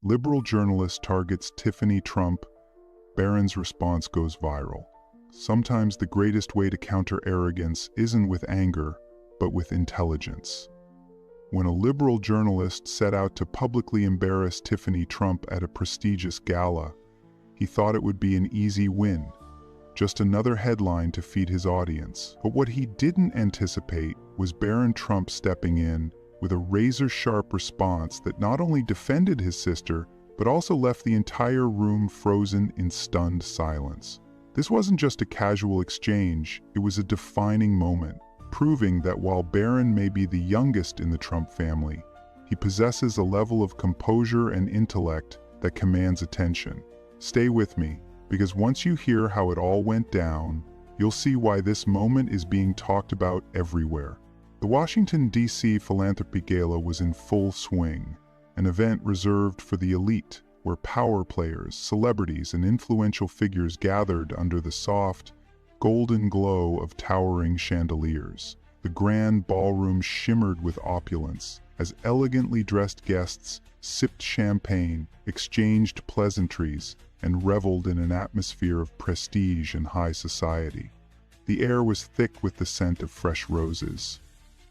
Liberal journalist targets Tiffany Trump. Barron's response goes viral. Sometimes the greatest way to counter arrogance isn't with anger, but with intelligence. When a liberal journalist set out to publicly embarrass Tiffany Trump at a prestigious gala, he thought it would be an easy win, just another headline to feed his audience. But what he didn't anticipate was Barron Trump stepping in with a razor-sharp response that not only defended his sister, but also left the entire room frozen in stunned silence. This wasn't just a casual exchange, it was a defining moment, proving that while Barron may be the youngest in the Trump family, he possesses a level of composure and intellect that commands attention. Stay with me, because once you hear how it all went down, you'll see why this moment is being talked about everywhere. The Washington, D.C. Philanthropy Gala was in full swing, an event reserved for the elite, where power players, celebrities, and influential figures gathered under the soft, golden glow of towering chandeliers. The grand ballroom shimmered with opulence as elegantly dressed guests sipped champagne, exchanged pleasantries, and reveled in an atmosphere of prestige and high society. The air was thick with the scent of fresh roses,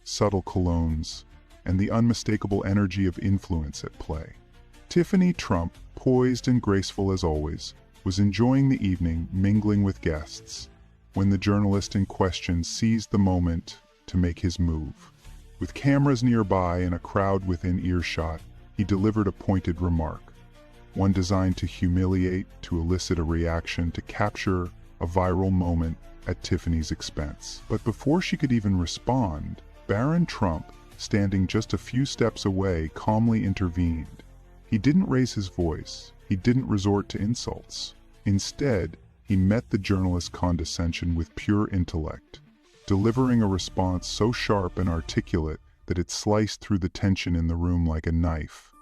subtle colognes, and the unmistakable energy of influence at play. Tiffany Trump, poised and graceful as always, was enjoying the evening, mingling with guests, when the journalist in question seized the moment to make his move. With cameras nearby and a crowd within earshot, he delivered a pointed remark, one designed to humiliate, to elicit a reaction, to capture a viral moment at Tiffany's expense. But before she could even respond, Barron Trump, standing just a few steps away, calmly intervened. He didn't raise his voice. He didn't resort to insults. Instead, he met the journalist's condescension with pure intellect, delivering a response so sharp and articulate that it sliced through the tension in the room like a knife.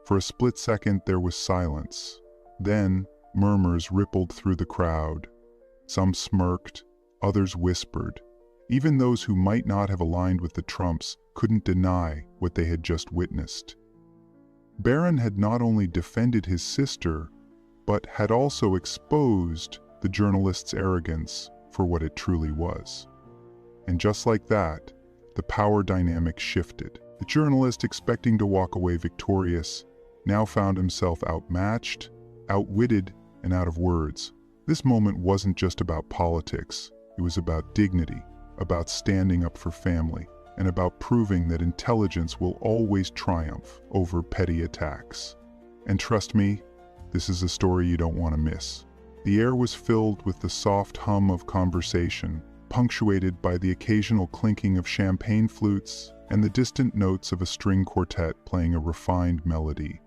For a split second, there was silence. Then, murmurs rippled through the crowd. Some smirked, others whispered. Even those who might not have aligned with the Trumps couldn't deny what they had just witnessed. Barron had not only defended his sister, but had also exposed the journalist's arrogance for what it truly was. And just like that, the power dynamic shifted. The journalist, expecting to walk away victorious, now found himself outmatched, outwitted, and out of words. This moment wasn't just about politics. It was about dignity, about standing up for family, and about proving that intelligence will always triumph over petty attacks. And trust me, this is a story you don't want to miss. The air was filled with the soft hum of conversation, punctuated by the occasional clinking of champagne flutes and the distant notes of a string quartet playing a refined melody.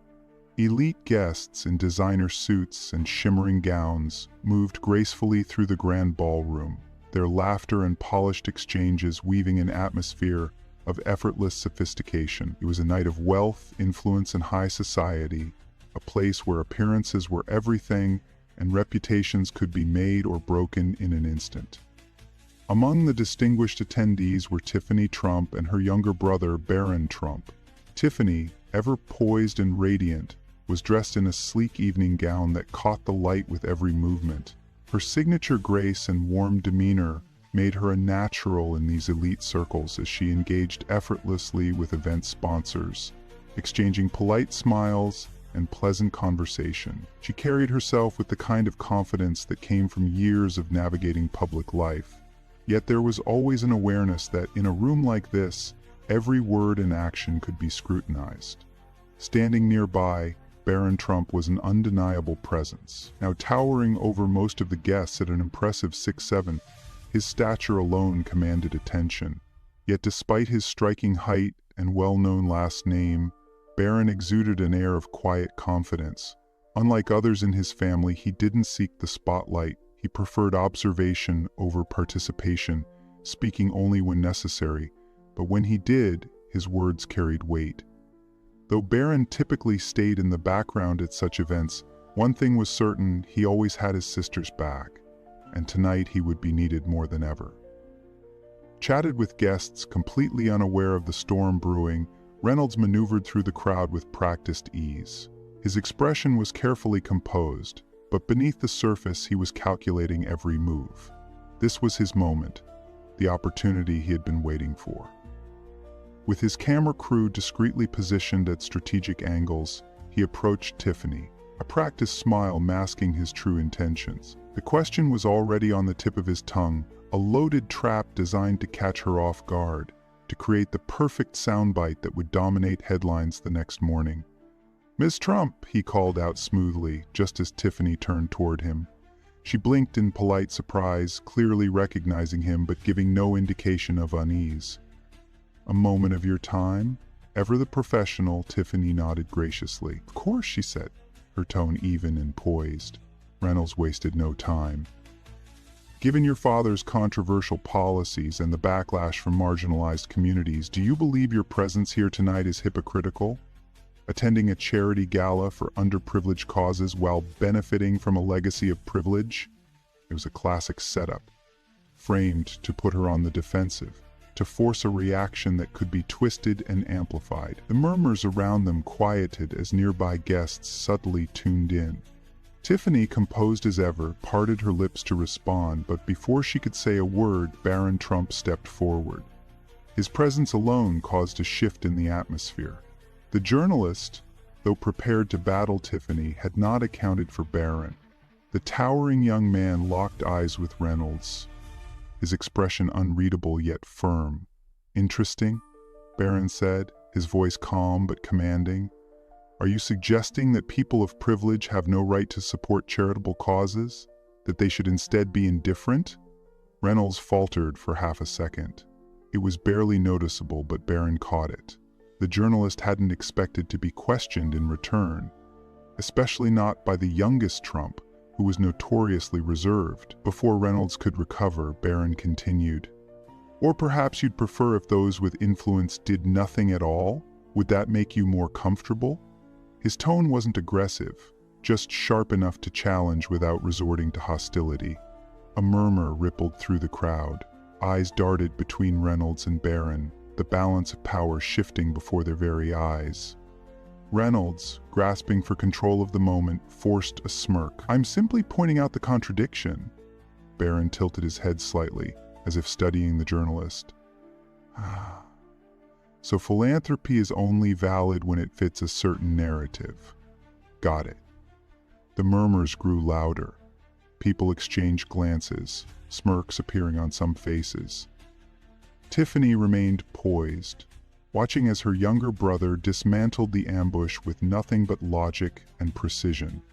Elite guests in designer suits and shimmering gowns moved gracefully through the grand ballroom, their laughter and polished exchanges weaving an atmosphere of effortless sophistication. It was a night of wealth, influence, and high society, a place where appearances were everything and reputations could be made or broken in an instant. Among the distinguished attendees were Tiffany Trump and her younger brother, Barron Trump. Tiffany, ever poised and radiant, was dressed in a sleek evening gown that caught the light with every movement. Her signature grace and warm demeanor made her a natural in these elite circles as she engaged effortlessly with event sponsors, exchanging polite smiles and pleasant conversation. She carried herself with the kind of confidence that came from years of navigating public life. Yet there was always an awareness that in a room like this, every word and action could be scrutinized. Standing nearby, Barron Trump was an undeniable presence. Now towering over most of the guests at an impressive 6'7", his stature alone commanded attention. Yet despite his striking height and well-known last name, Barron exuded an air of quiet confidence. Unlike others in his family, he didn't seek the spotlight. He preferred observation over participation, speaking only when necessary, but when he did, his words carried weight. Though Barron typically stayed in the background at such events, one thing was certain: he always had his sister's back, and tonight he would be needed more than ever. Chatted with guests, completely unaware of the storm brewing, Reynolds maneuvered through the crowd with practiced ease. His expression was carefully composed, but beneath the surface he was calculating every move. This was his moment, the opportunity he had been waiting for. With his camera crew discreetly positioned at strategic angles, he approached Tiffany, a practiced smile masking his true intentions. The question was already on the tip of his tongue, a loaded trap designed to catch her off guard, to create the perfect soundbite that would dominate headlines the next morning. "Miss Trump," he called out smoothly, just as Tiffany turned toward him. She blinked in polite surprise, clearly recognizing him but giving no indication of unease. "A moment of your time?" Ever the professional, Tiffany nodded graciously. "Of course," she said, her tone even and poised. Reynolds wasted no time. "Given your father's controversial policies and the backlash from marginalized communities, do you believe your presence here tonight is hypocritical? Attending a charity gala for underprivileged causes while benefiting from a legacy of privilege?" It was a classic setup, framed to put her on the defensive, to force a reaction that could be twisted and amplified. The murmurs around them quieted as nearby guests subtly tuned in. Tiffany, composed as ever, parted her lips to respond, but before she could say a word, Barron Trump stepped forward. His presence alone caused a shift in the atmosphere. The journalist, though prepared to battle Tiffany, had not accounted for Barron. The towering young man locked eyes with Reynolds, his expression unreadable yet firm. "Interesting," Barron said, his voice calm but commanding. "Are you suggesting that people of privilege have no right to support charitable causes? That they should instead be indifferent?" Reynolds faltered for half a second. It was barely noticeable, but Barron caught it. The journalist hadn't expected to be questioned in return, especially not by the youngest Trump, who was notoriously reserved. Before Reynolds could recover, Barron continued, "Or perhaps you'd prefer if those with influence did nothing at all? Would that make you more comfortable?" His tone wasn't aggressive, just sharp enough to challenge without resorting to hostility. A murmur rippled through the crowd. Eyes darted between Reynolds and Barron, the balance of power shifting before their very eyes. Reynolds, grasping for control of the moment, forced a smirk. "I'm simply pointing out the contradiction." Barron tilted his head slightly, as if studying the journalist. "So philanthropy is only valid when it fits a certain narrative. Got it." The murmurs grew louder. People exchanged glances, smirks appearing on some faces. Tiffany remained poised, watching as her younger brother dismantled the ambush with nothing but logic and precision.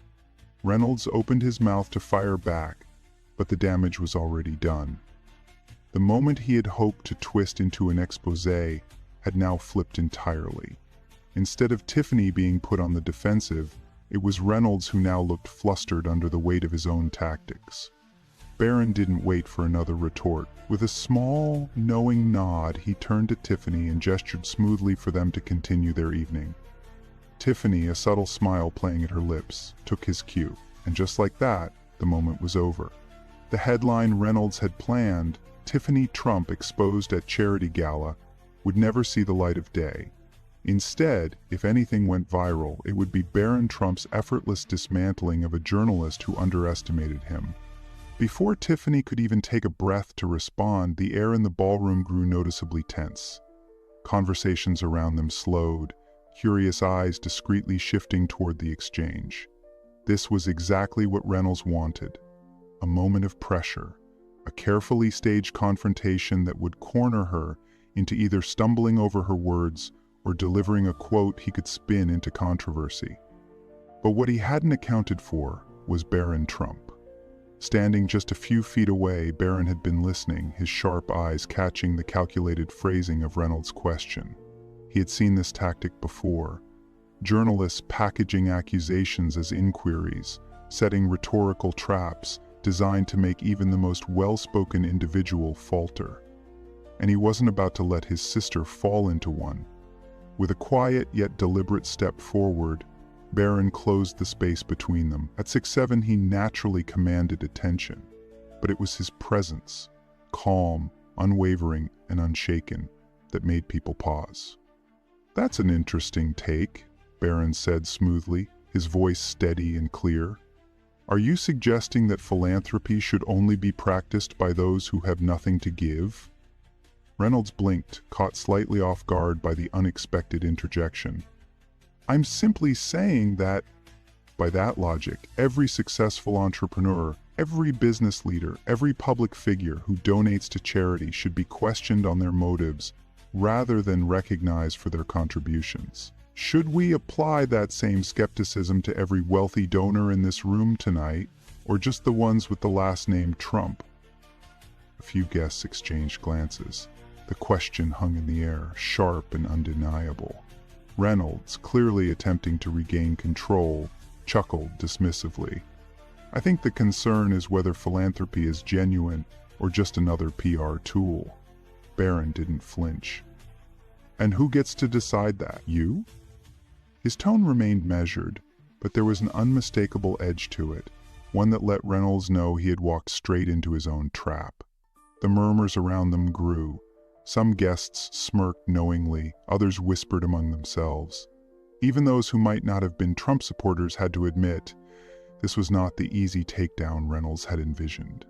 Reynolds opened his mouth to fire back, but the damage was already done. The moment he had hoped to twist into an exposé had now flipped entirely. Instead of Tiffany being put on the defensive, it was Reynolds who now looked flustered under the weight of his own tactics. Barron didn't wait for another retort. With a small, knowing nod, he turned to Tiffany and gestured smoothly for them to continue their evening. Tiffany, a subtle smile playing at her lips, took his cue, and just like that, the moment was over. The headline Reynolds had planned, "Tiffany Trump exposed at charity gala," would never see the light of day. Instead, if anything went viral, it would be Barron Trump's effortless dismantling of a journalist who underestimated him. Before Tiffany could even take a breath to respond, the air in the ballroom grew noticeably tense. Conversations around them slowed, curious eyes discreetly shifting toward the exchange. This was exactly what Reynolds wanted. A moment of pressure, a carefully staged confrontation that would corner her into either stumbling over her words or delivering a quote he could spin into controversy. But what he hadn't accounted for was Barron Trump. Standing just a few feet away, Barron had been listening, his sharp eyes catching the calculated phrasing of Reynolds' question. He had seen this tactic before. Journalists packaging accusations as inquiries, setting rhetorical traps designed to make even the most well-spoken individual falter. And he wasn't about to let his sister fall into one. With a quiet yet deliberate step forward, Barron closed the space between them. At 6'7", he naturally commanded attention, but it was his presence, calm, unwavering, and unshaken, that made people pause. "That's an interesting take," Barron said smoothly, his voice steady and clear. "Are you suggesting that philanthropy should only be practiced by those who have nothing to give?" Reynolds blinked, caught slightly off guard by the unexpected interjection. "I'm simply saying that, by that logic, every successful entrepreneur, every business leader, every public figure who donates to charity should be questioned on their motives rather than recognized for their contributions. Should we apply that same skepticism to every wealthy donor in this room tonight, or just the ones with the last name Trump?" A few guests exchanged glances. The question hung in the air, sharp and undeniable. Reynolds, clearly attempting to regain control, chuckled dismissively. "I think the concern is whether philanthropy is genuine or just another PR tool." Barron didn't flinch. "And who gets to decide that? You?" His tone remained measured, but there was an unmistakable edge to it, one that let Reynolds know he had walked straight into his own trap. The murmurs around them grew. Some guests smirked knowingly, others whispered among themselves. Even those who might not have been Trump supporters had to admit this was not the easy takedown Reynolds had envisioned.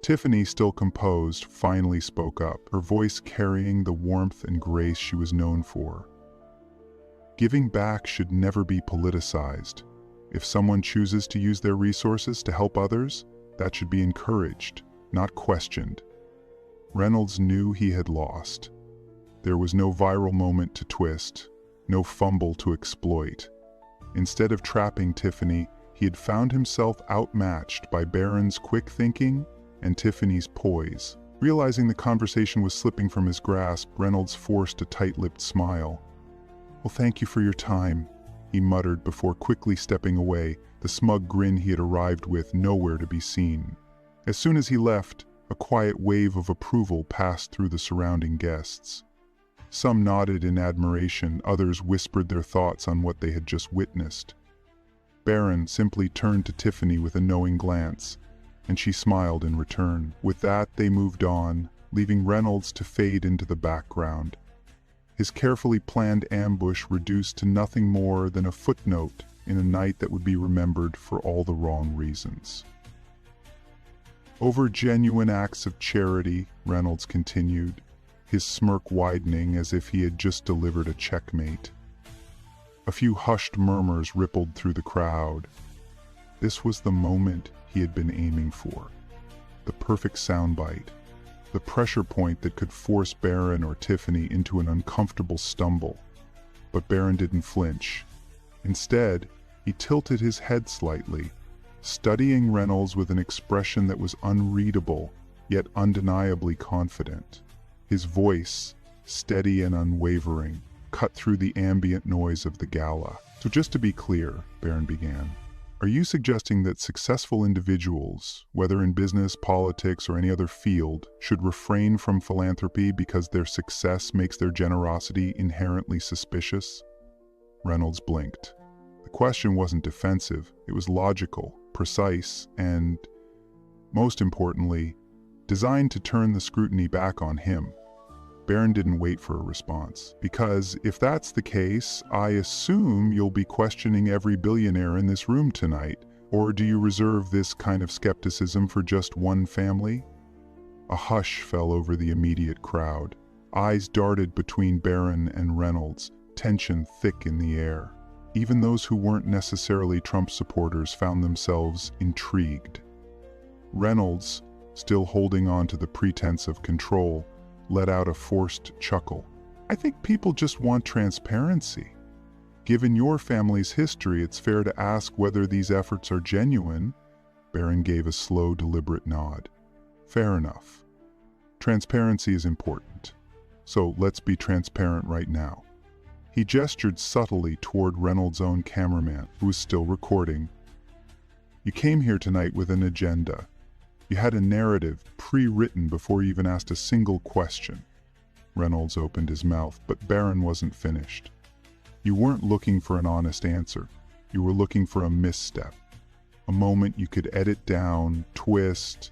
Tiffany, still composed, finally spoke up, her voice carrying the warmth and grace she was known for. "Giving back should never be politicized. If someone chooses to use their resources to help others, that should be encouraged, not questioned." Reynolds knew he had lost. There was no viral moment to twist, no fumble to exploit. Instead of trapping Tiffany, he had found himself outmatched by Barron's quick thinking and Tiffany's poise. Realizing the conversation was slipping from his grasp, Reynolds forced a tight-lipped smile. "Well, thank you for your time," he muttered before quickly stepping away, the smug grin he had arrived with nowhere to be seen. As soon as he left, a quiet wave of approval passed through the surrounding guests. Some nodded in admiration, others whispered their thoughts on what they had just witnessed. Barron simply turned to Tiffany with a knowing glance, and she smiled in return. With that, they moved on, leaving Reynolds to fade into the background. His carefully planned ambush reduced to nothing more than a footnote in a night that would be remembered for all the wrong reasons. "Over genuine acts of charity," Reynolds continued, his smirk widening as if he had just delivered a checkmate. A few hushed murmurs rippled through the crowd. This was the moment he had been aiming for. The perfect soundbite. The pressure point that could force Barron or Tiffany into an uncomfortable stumble. But Barron didn't flinch. Instead, he tilted his head slightly, studying Reynolds with an expression that was unreadable, yet undeniably confident. His voice, steady and unwavering, cut through the ambient noise of the gala. "So just to be clear," Barron began, "are you suggesting that successful individuals, whether in business, politics, or any other field, should refrain from philanthropy because their success makes their generosity inherently suspicious?" Reynolds blinked. The question wasn't defensive, it was logical, precise, and, most importantly, designed to turn the scrutiny back on him. Barron didn't wait for a response, because if that's the case, I assume you'll be questioning every billionaire in this room tonight, or do you reserve this kind of skepticism for just one family? A hush fell over the immediate crowd. Eyes darted between Barron and Reynolds, tension thick in the air. Even those who weren't necessarily Trump supporters found themselves intrigued. Reynolds, still holding on to the pretense of control, let out a forced chuckle. "I think people just want transparency. Given your family's history, it's fair to ask whether these efforts are genuine." Barron gave a slow, deliberate nod. "Fair enough. Transparency is important. So let's be transparent right now." He gestured subtly toward Reynolds' own cameraman, who was still recording. "You came here tonight with an agenda. You had a narrative pre-written before you even asked a single question." Reynolds opened his mouth, but Barron wasn't finished. "You weren't looking for an honest answer. You were looking for a misstep. A moment you could edit down, twist,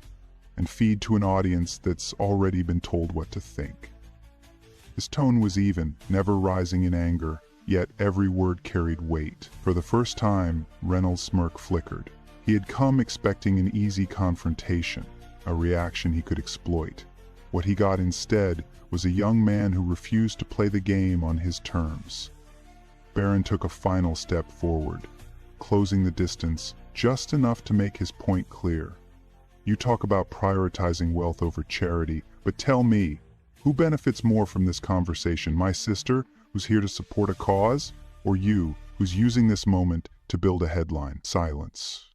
and feed to an audience that's already been told what to think." His tone was even, never rising in anger, yet every word carried weight. For the first time, Reynolds' smirk flickered. He had come expecting an easy confrontation, a reaction he could exploit. What he got instead was a young man who refused to play the game on his terms. Barron took a final step forward, closing the distance just enough to make his point clear. You talk about prioritizing wealth over charity, but tell me, who benefits more from this conversation? My sister, who's here to support a cause, or you, who's using this moment to build a headline? Silence.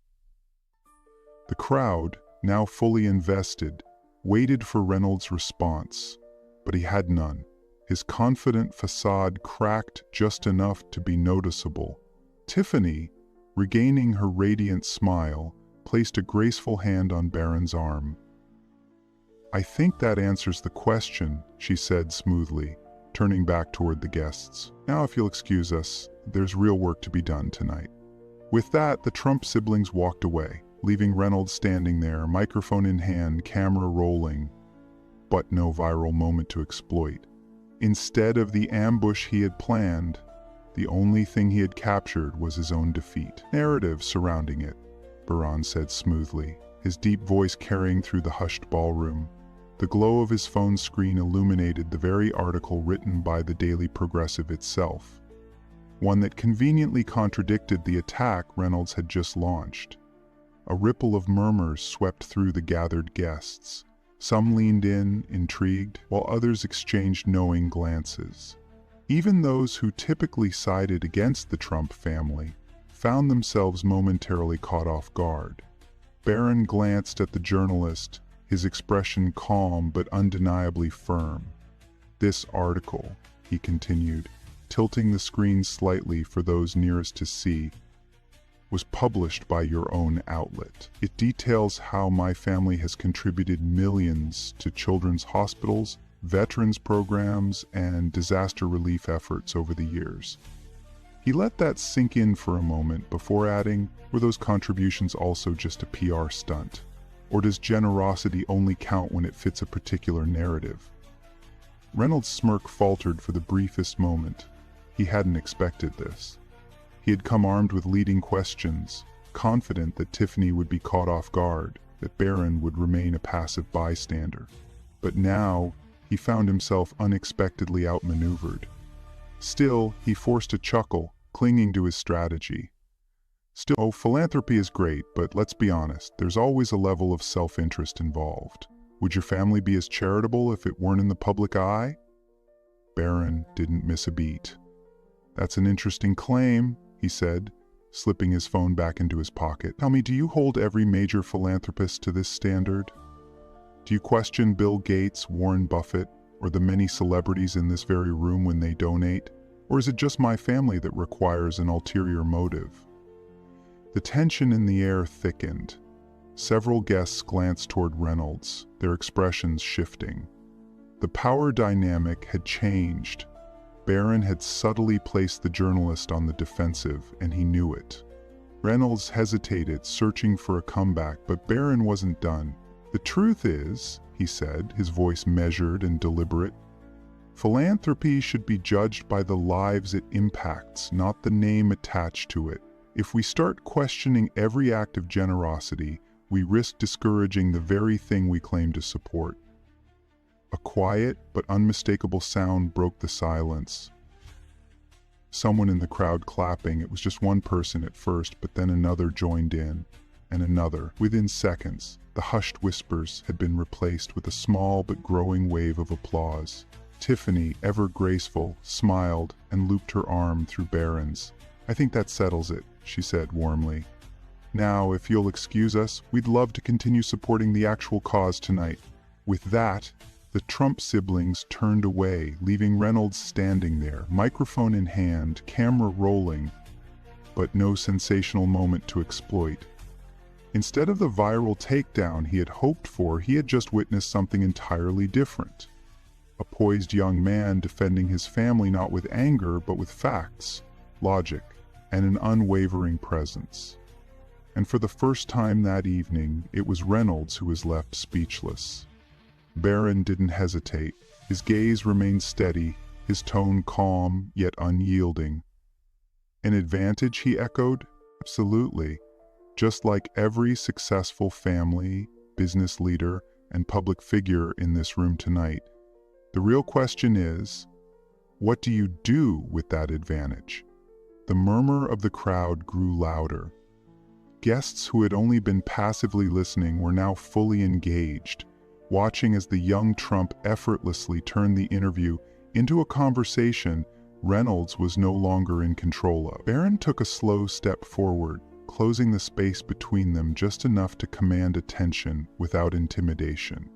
The crowd, now fully invested, waited for Reynolds' response, but he had none. His confident facade cracked just enough to be noticeable. Tiffany, regaining her radiant smile, placed a graceful hand on Barron's arm. "I think that answers the question," she said smoothly, turning back toward the guests. "Now, if you'll excuse us, there's real work to be done tonight." With that, the Trump siblings walked away, leaving Reynolds standing there, microphone in hand, camera rolling, but no viral moment to exploit. Instead of the ambush he had planned, the only thing he had captured was his own defeat. "Narrative surrounding it," Barron said smoothly, his deep voice carrying through the hushed ballroom. The glow of his phone screen illuminated the very article written by the Daily Progressive itself, one that conveniently contradicted the attack Reynolds had just launched. A ripple of murmurs swept through the gathered guests. Some leaned in, intrigued, while others exchanged knowing glances. Even those who typically sided against the Trump family found themselves momentarily caught off guard. Barron glanced at the journalist, his expression calm but undeniably firm. "This article," he continued, tilting the screen slightly for those nearest to see, "was published by your own outlet. It details how my family has contributed millions to children's hospitals, veterans programs, and disaster relief efforts over the years." He let that sink in for a moment before adding, "Were those contributions also just a PR stunt? Or does generosity only count when it fits a particular narrative?" Reynolds' smirk faltered for the briefest moment. He hadn't expected this. He had come armed with leading questions, confident that Tiffany would be caught off guard, that Barron would remain a passive bystander. But now, he found himself unexpectedly outmaneuvered. Still, he forced a chuckle, clinging to his strategy. "Still, philanthropy is great, but let's be honest, there's always a level of self-interest involved. Would your family be as charitable if it weren't in the public eye?" Barron didn't miss a beat. "That's an interesting claim," he said, slipping his phone back into his pocket. "Tell me, do you hold every major philanthropist to this standard? Do you question Bill Gates, Warren Buffett, or the many celebrities in this very room when they donate? Or is it just my family that requires an ulterior motive?" The tension in the air thickened. Several guests glanced toward Reynolds, their expressions shifting. The power dynamic had changed. Barron had subtly placed the journalist on the defensive, and he knew it. Reynolds hesitated, searching for a comeback, but Barron wasn't done. "The truth is," he said, his voice measured and deliberate, "philanthropy should be judged by the lives it impacts, not the name attached to it. If we start questioning every act of generosity, we risk discouraging the very thing we claim to support." A quiet but unmistakable sound broke the silence. Someone in the crowd clapping. It was just one person at first, but then another joined in, and another. Within seconds, the hushed whispers had been replaced with a small but growing wave of applause. Tiffany, ever graceful, smiled and looped her arm through Barron's. "I think that settles it," she said warmly. "Now, if you'll excuse us, we'd love to continue supporting the actual cause tonight." With that, the Trump siblings turned away, leaving Reynolds standing there, microphone in hand, camera rolling, but no sensational moment to exploit. Instead of the viral takedown he had hoped for, he had just witnessed something entirely different. A poised young man defending his family not with anger, but with facts, logic, and an unwavering presence. And for the first time that evening, it was Reynolds who was left speechless. Barron didn't hesitate. His gaze remained steady, his tone calm yet unyielding. An advantage, he echoed. Absolutely. Just like every successful family, business leader, and public figure in this room tonight. The real question is, what do you do with that advantage? The murmur of the crowd grew louder. Guests who had only been passively listening were now fully engaged, watching as the young Trump effortlessly turned the interview into a conversation Reynolds was no longer in control of. Barron took a slow step forward, closing the space between them just enough to command attention without intimidation.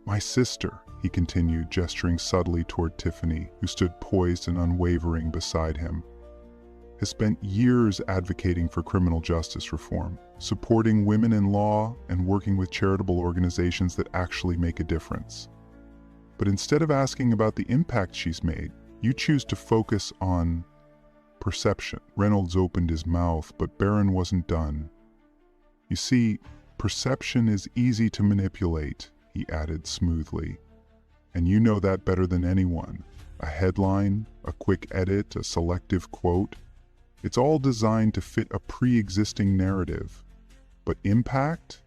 "My sister," he continued, gesturing subtly toward Tiffany, who stood poised and unwavering beside him, has spent years advocating for criminal justice reform, supporting women in law, and working with charitable organizations that actually make a difference. But instead of asking about the impact she's made, you choose to focus on perception. Reynolds opened his mouth, but Barron wasn't done. "You see, perception is easy to manipulate," he added smoothly. "And you know that better than anyone. A headline, a quick edit, a selective quote. It's all designed to fit a pre-existing narrative. But impact?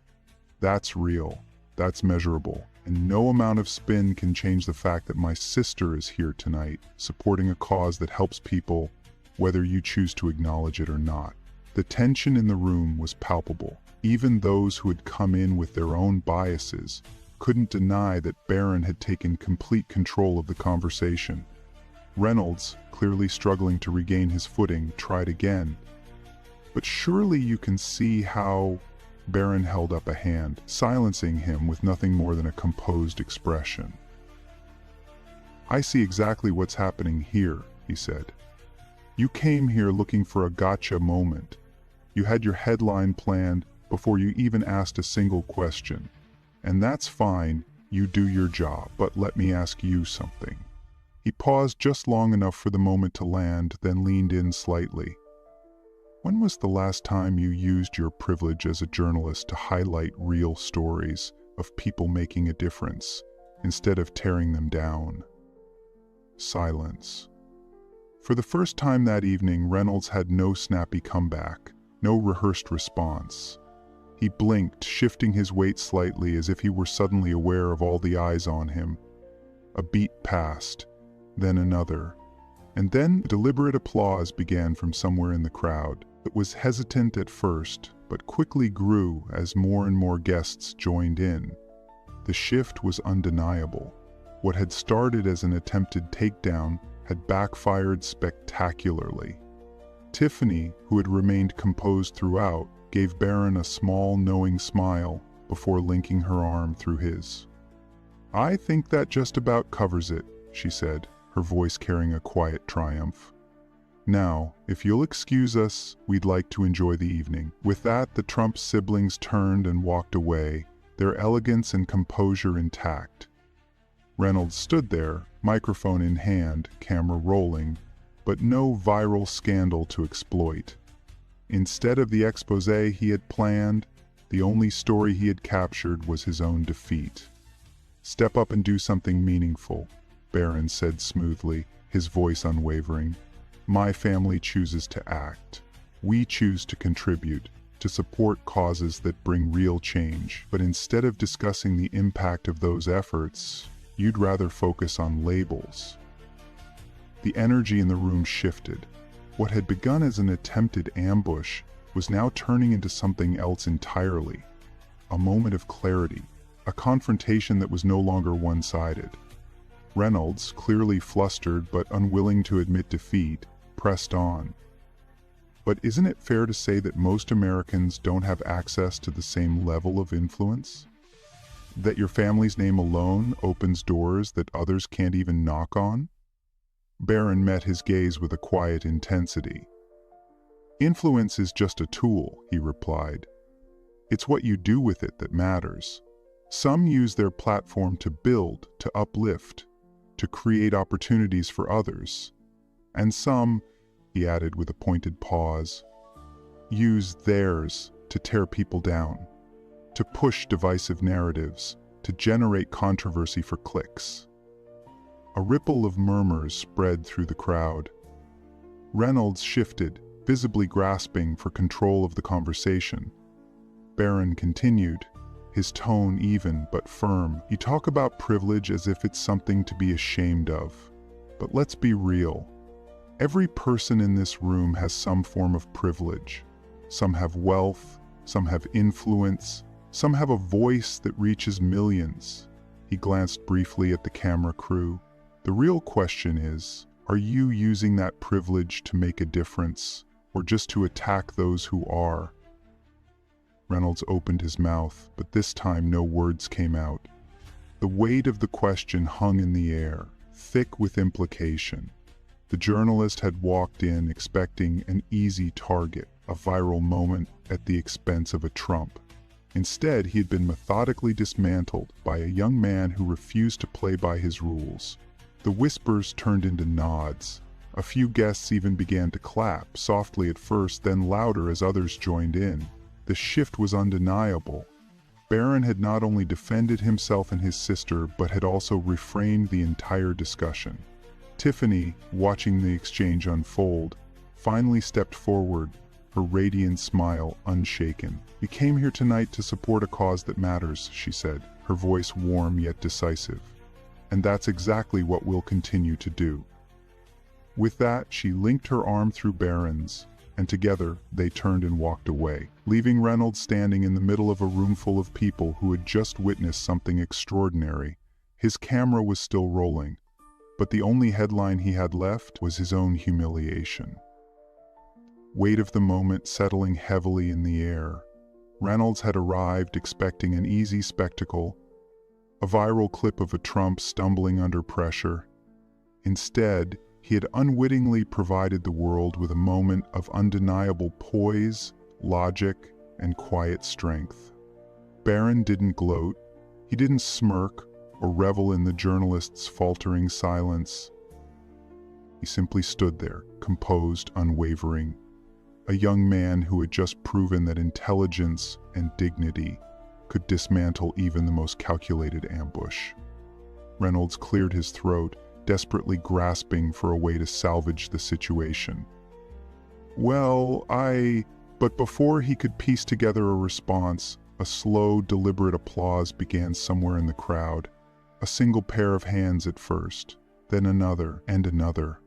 That's real. That's measurable. And no amount of spin can change the fact that my sister is here tonight, supporting a cause that helps people, whether you choose to acknowledge it or not." The tension in the room was palpable. Even those who had come in with their own biases couldn't deny that Barron had taken complete control of the conversation. Reynolds, clearly struggling to regain his footing, tried again. "But surely you can see how—" Barron held up a hand, silencing him with nothing more than a composed expression. "I see exactly what's happening here," he said. "You came here looking for a gotcha moment. You had your headline planned before you even asked a single question. And that's fine, you do your job, but let me ask you something." He paused just long enough for the moment to land, then leaned in slightly. "When was the last time you used your privilege as a journalist to highlight real stories of people making a difference, instead of tearing them down?" Silence. For the first time that evening, Reynolds had no snappy comeback, no rehearsed response. He blinked, shifting his weight slightly as if he were suddenly aware of all the eyes on him. A beat passed, then another, and then deliberate applause began from somewhere in the crowd. It was hesitant at first, but quickly grew as more and more guests joined in. The shift was undeniable. What had started as an attempted takedown had backfired spectacularly. Tiffany, who had remained composed throughout, gave Barron a small, knowing smile before linking her arm through his. "I think that just about covers it," she said, her voice carrying a quiet triumph. "Now, if you'll excuse us, we'd like to enjoy the evening." With that, the Trump siblings turned and walked away, their elegance and composure intact. Reynolds stood there, microphone in hand, camera rolling, but no viral scandal to exploit. Instead of the expose he had planned, the only story he had captured was his own defeat. "Step up and do something meaningful," Barron said smoothly, his voice unwavering. "My family chooses to act. We choose to contribute, to support causes that bring real change. But instead of discussing the impact of those efforts, you'd rather focus on labels." The energy in the room shifted. What had begun as an attempted ambush was now turning into something else entirely. A moment of clarity, a confrontation that was no longer one-sided. Reynolds, clearly flustered but unwilling to admit defeat, pressed on. "But isn't it fair to say that most Americans don't have access to the same level of influence? That your family's name alone opens doors that others can't even knock on?" Barron met his gaze with a quiet intensity. "Influence is just a tool," he replied. "It's what you do with it that matters. Some use their platform to build, to uplift, to create opportunities for others. And some," he added with a pointed pause, "use theirs to tear people down, to push divisive narratives, to generate controversy for clicks." A ripple of murmurs spread through the crowd. Reynolds shifted, visibly grasping for control of the conversation. Barron continued, his tone even but firm. "You talk about privilege as if it's something to be ashamed of. But let's be real. Every person in this room has some form of privilege. Some have wealth, some have influence, some have a voice that reaches millions." He glanced briefly at the camera crew. "The real question is, are you using that privilege to make a difference, or just to attack those who are?" Reynolds opened his mouth, but this time no words came out. The weight of the question hung in the air, thick with implication. The journalist had walked in expecting an easy target, a viral moment at the expense of a Trump. Instead, he had been methodically dismantled by a young man who refused to play by his rules. The whispers turned into nods. A few guests even began to clap, softly at first, then louder as others joined in. The shift was undeniable. Barron had not only defended himself and his sister, but had also reframed the entire discussion. Tiffany, watching the exchange unfold, finally stepped forward, her radiant smile unshaken. "We came here tonight to support a cause that matters," she said, her voice warm yet decisive. "And that's exactly what we'll continue to do." With that, she linked her arm through Barron's, and together they turned and walked away, leaving Reynolds standing in the middle of a room full of people who had just witnessed something extraordinary. His camera was still rolling, but the only headline he had left was his own humiliation. Weight of the moment settling heavily in the air. Reynolds had arrived expecting an easy spectacle, a viral clip of a Trump stumbling under pressure. Instead, he had unwittingly provided the world with a moment of undeniable poise, logic, and quiet strength. Barron didn't gloat, he didn't smirk or revel in the journalist's faltering silence. He simply stood there, composed, unwavering, a young man who had just proven that intelligence and dignity could dismantle even the most calculated ambush. Reynolds cleared his throat, desperately grasping for a way to salvage the situation. But before he could piece together a response, a slow, deliberate applause began somewhere in the crowd. A single pair of hands at first, then another and another.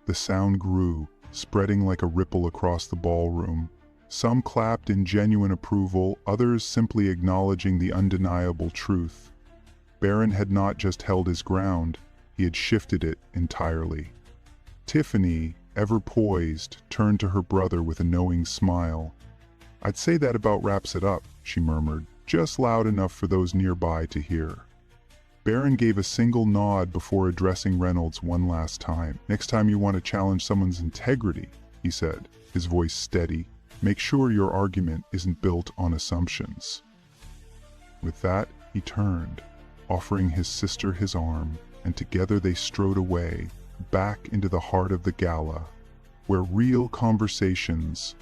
The sound grew, spreading like a ripple across the ballroom. Some clapped in genuine approval, others simply acknowledging the undeniable truth. Barron had not just held his ground, he had shifted it entirely. Tiffany, ever poised, turned to her brother with a knowing smile. "I'd say that about wraps it up," she murmured, just loud enough for those nearby to hear. Barron gave a single nod before addressing Reynolds one last time. "Next time you want to challenge someone's integrity," he said, his voice steady, "make sure your argument isn't built on assumptions." With that, he turned, offering his sister his arm, and together they strode away, back into the heart of the gala, where real conversations,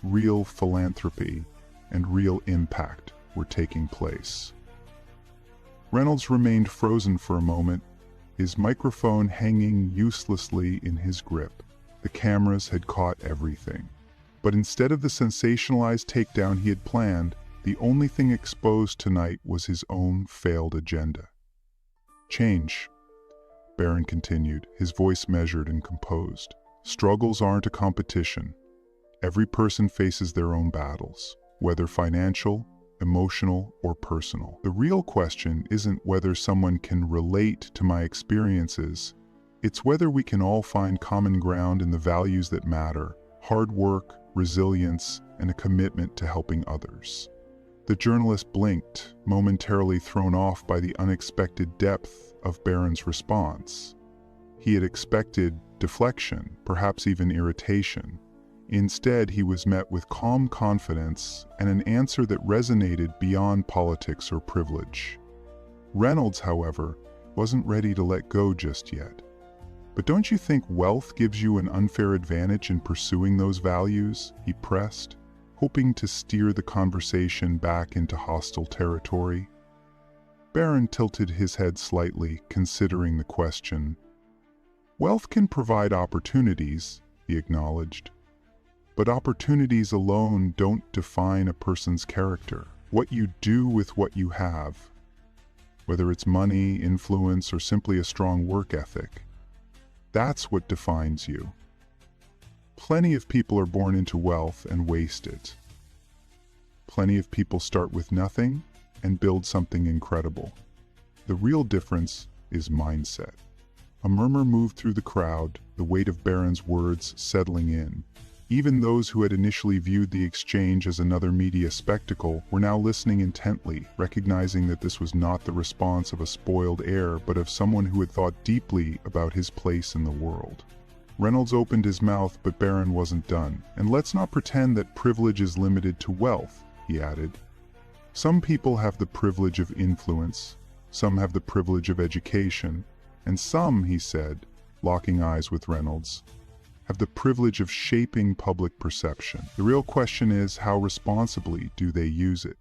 real philanthropy, and real impact were taking place. Reynolds remained frozen for a moment, his microphone hanging uselessly in his grip. The cameras had caught everything. But instead of the sensationalized takedown he had planned, the only thing exposed tonight was his own failed agenda. "Change," Barron continued, his voice measured and composed. "Struggles aren't a competition. Every person faces their own battles, whether financial, emotional, or personal. The real question isn't whether someone can relate to my experiences, it's whether we can all find common ground in the values that matter: hard work, resilience, and a commitment to helping others." The journalist blinked, momentarily thrown off by the unexpected depth of Barron's response. He had expected deflection, perhaps even irritation. Instead, he was met with calm confidence and an answer that resonated beyond politics or privilege. Reynolds, however, wasn't ready to let go just yet. "But don't you think wealth gives you an unfair advantage in pursuing those values?" he pressed, hoping to steer the conversation back into hostile territory. Barron tilted his head slightly, considering the question. "Wealth can provide opportunities," he acknowledged. But opportunities alone don't define a person's character. What you do with what you have, whether it's money, influence, or simply a strong work ethic, that's what defines you. Plenty of people are born into wealth and waste it. Plenty of people start with nothing and build something incredible. The real difference is mindset. A murmur moved through the crowd, the weight of Barron's words settling in. Even those who had initially viewed the exchange as another media spectacle were now listening intently, recognizing that this was not the response of a spoiled heir, but of someone who had thought deeply about his place in the world. Reynolds opened his mouth, but Barron wasn't done. "And let's not pretend that privilege is limited to wealth," he added. "Some people have the privilege of influence, some have the privilege of education, and some," he said, locking eyes with Reynolds, "have the privilege of shaping public perception. The real question is, how responsibly do they use it?"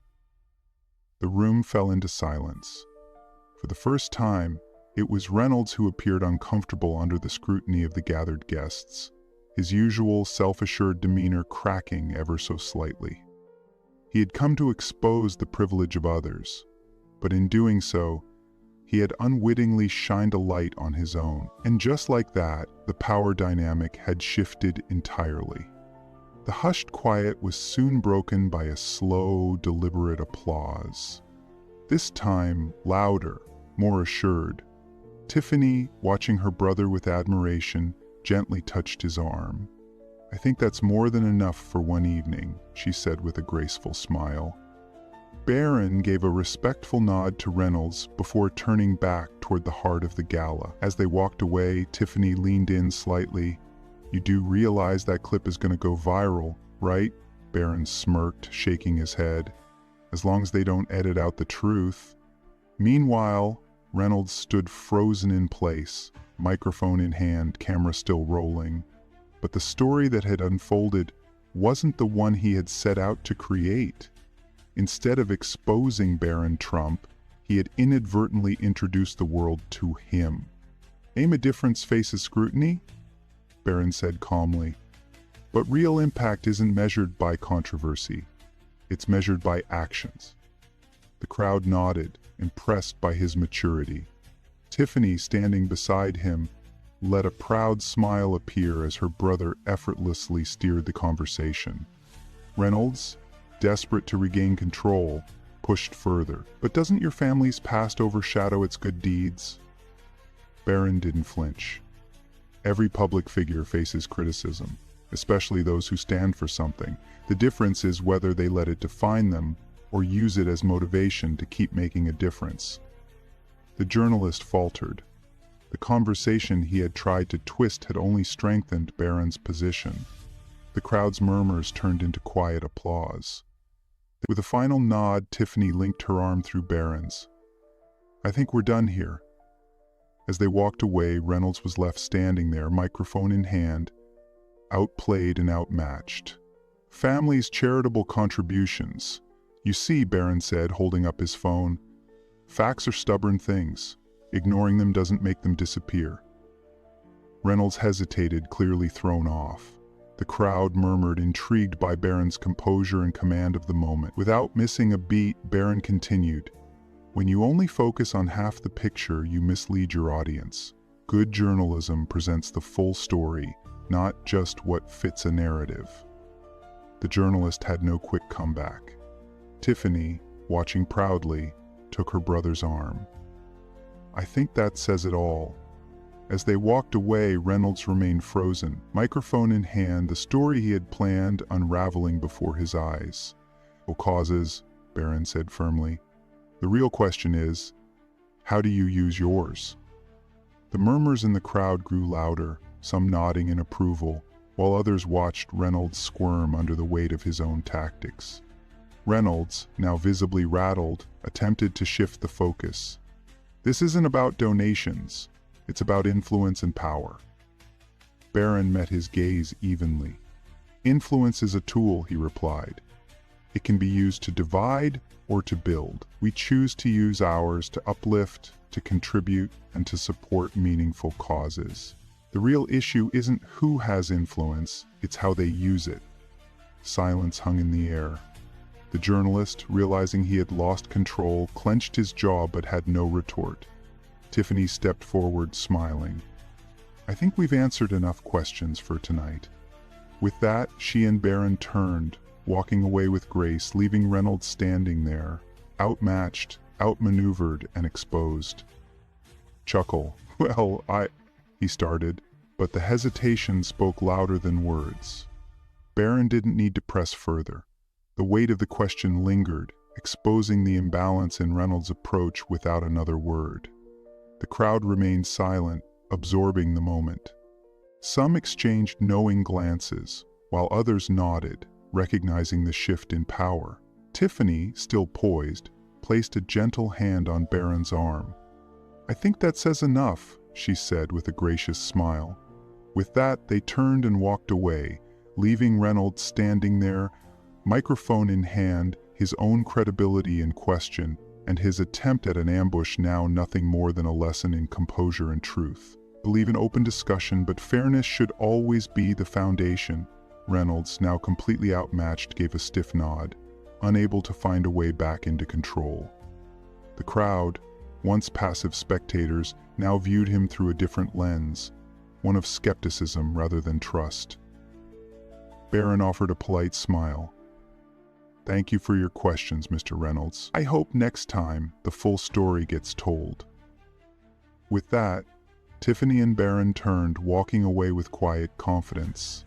The room fell into silence. For the first time, it was Reynolds who appeared uncomfortable under the scrutiny of the gathered guests, his usual self-assured demeanor cracking ever so slightly. He had come to expose the privilege of others, but in doing so, he had unwittingly shined a light on his own. And just like that, the power dynamic had shifted entirely. The hushed quiet was soon broken by a slow, deliberate applause. This time, louder, more assured. Tiffany, watching her brother with admiration, gently touched his arm. "I think that's more than enough for one evening," she said with a graceful smile. Barron gave a respectful nod to Reynolds before turning back toward the heart of the gala. As they walked away, Tiffany leaned in slightly. "You do realize that clip is going to go viral, right?" Barron smirked, shaking his head. "As long as they don't edit out the truth." Meanwhile, Reynolds stood frozen in place, microphone in hand, camera still rolling. But the story that had unfolded wasn't the one he had set out to create. Instead of exposing Barron Trump, he had inadvertently introduced the world to him. "Aim a difference faces scrutiny," Barron said calmly. "But real impact isn't measured by controversy. It's measured by actions." The crowd nodded, impressed by his maturity. Tiffany, standing beside him, let a proud smile appear as her brother effortlessly steered the conversation. Reynolds, desperate to regain control, pushed further. "But doesn't your family's past overshadow its good deeds?" Barron didn't flinch. Every public figure faces criticism, especially those who stand for something. The difference is whether they let it define them or use it as motivation to keep making a difference. The journalist faltered. The conversation he had tried to twist had only strengthened Barron's position. The crowd's murmurs turned into quiet applause. With a final nod, Tiffany linked her arm through Barron's. "I think we're done here." As they walked away, Reynolds was left standing there, microphone in hand, outplayed and outmatched. "Families' charitable contributions. You see," Barron said, holding up his phone, "facts are stubborn things. Ignoring them doesn't make them disappear." Reynolds hesitated, clearly thrown off. The crowd murmured, intrigued by Barron's composure and command of the moment. Without missing a beat, Barron continued, "When you only focus on half the picture, you mislead your audience. Good journalism presents the full story, not just what fits a narrative." The journalist had no quick comeback. Tiffany, watching proudly, took her brother's arm. "I think that says it all." As they walked away, Reynolds remained frozen, microphone in hand, the story he had planned unraveling before his eyes. "Causes," Barron said firmly. "The real question is, how do you use yours?" The murmurs in the crowd grew louder, some nodding in approval, while others watched Reynolds squirm under the weight of his own tactics. Reynolds, now visibly rattled, attempted to shift the focus. "This isn't about donations. It's about influence and power." Barron met his gaze evenly. "Influence is a tool," he replied. "It can be used to divide or to build. We choose to use ours to uplift, to contribute, and to support meaningful causes. The real issue isn't who has influence, it's how they use it." Silence hung in the air. The journalist, realizing he had lost control, clenched his jaw but had no retort. Tiffany stepped forward, smiling. "I think we've answered enough questions for tonight." With that, she and Barron turned, walking away with grace, leaving Reynolds standing there, outmatched, outmaneuvered, and exposed. "Chuckle. Well, he started, but the hesitation spoke louder than words. Barron didn't need to press further. The weight of the question lingered, exposing the imbalance in Reynolds' approach without another word. The crowd remained silent, absorbing the moment. Some exchanged knowing glances, while others nodded, recognizing the shift in power. Tiffany, still poised, placed a gentle hand on Barron's arm. "I think that says enough," she said with a gracious smile. With that, they turned and walked away, leaving Reynolds standing there, microphone in hand, his own credibility in question, and his attempt at an ambush now nothing more than a lesson in composure and truth. "Believe in open discussion, but fairness should always be the foundation." Reynolds, now completely outmatched, gave a stiff nod, unable to find a way back into control. The crowd, once passive spectators, now viewed him through a different lens, one of skepticism rather than trust. Barron offered a polite smile. "Thank you for your questions, Mr. Reynolds. I hope next time the full story gets told." With that, Tiffany and Barron turned, walking away with quiet confidence.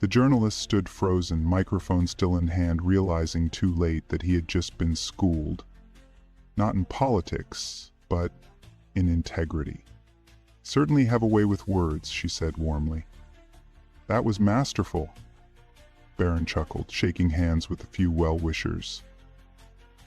The journalist stood frozen, microphone still in hand, realizing too late that he had just been schooled. Not in politics, but in integrity. "Certainly have a way with words," she said warmly. "That was masterful." Barron chuckled, shaking hands with a few well-wishers.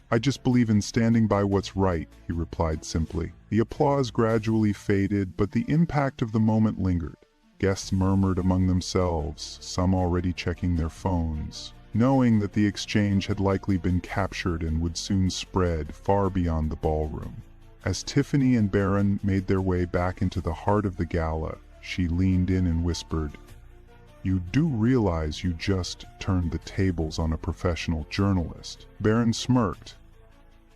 "I just believe in standing by what's right," he replied simply. The applause gradually faded, but the impact of the moment lingered. Guests murmured among themselves, some already checking their phones, knowing that the exchange had likely been captured and would soon spread far beyond the ballroom. As Tiffany and Barron made their way back into the heart of the gala, she leaned in and whispered, "You do realize you just turned the tables on a professional journalist?" Barron smirked.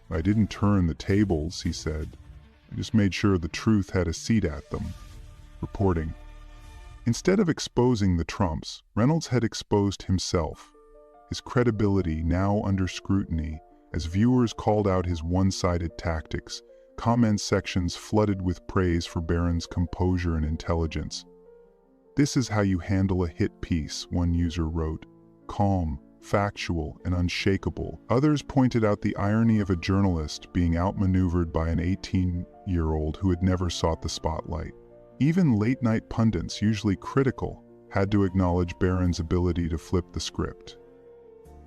"I didn't turn the tables," he said. "I just made sure the truth had a seat at them." Reporting. Instead of exposing the Trumps, Reynolds had exposed himself, his credibility now under scrutiny as viewers called out his one-sided tactics. Comment sections flooded with praise for Barron's composure and intelligence. "This is how you handle a hit piece," one user wrote. "Calm, factual, and unshakable." Others pointed out the irony of a journalist being outmaneuvered by an 18-year-old who had never sought the spotlight. Even late-night pundits, usually critical, had to acknowledge Barron's ability to flip the script.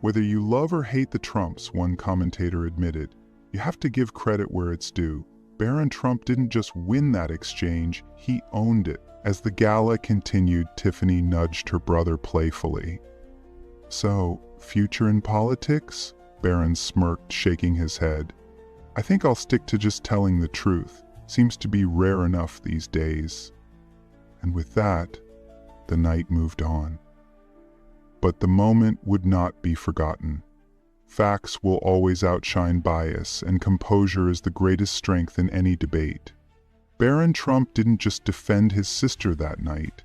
"Whether you love or hate the Trumps," one commentator admitted, "you have to give credit where it's due. Barron Trump didn't just win that exchange, he owned it." As the gala continued, Tiffany nudged her brother playfully. "So, future in politics?" Barron smirked, shaking his head. "I think I'll stick to just telling the truth. Seems to be rare enough these days." And with that, the night moved on. But the moment would not be forgotten. Facts will always outshine bias, and composure is the greatest strength in any debate. Barron Trump didn't just defend his sister that night.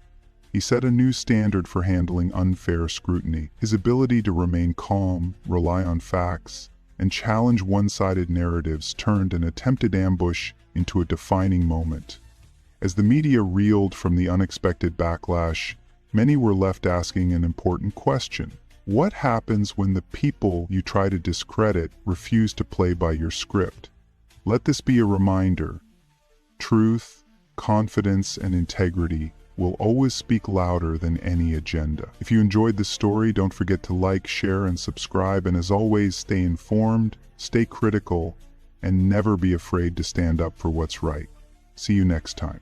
He set a new standard for handling unfair scrutiny. His ability to remain calm, rely on facts, and challenge one-sided narratives turned an attempted ambush into a defining moment. As the media reeled from the unexpected backlash, many were left asking an important question. What happens when the people you try to discredit refuse to play by your script? Let this be a reminder. Truth, confidence, and integrity will always speak louder than any agenda. If you enjoyed this story, don't forget to like, share, and subscribe. And as always, stay informed, stay critical, and never be afraid to stand up for what's right. See you next time.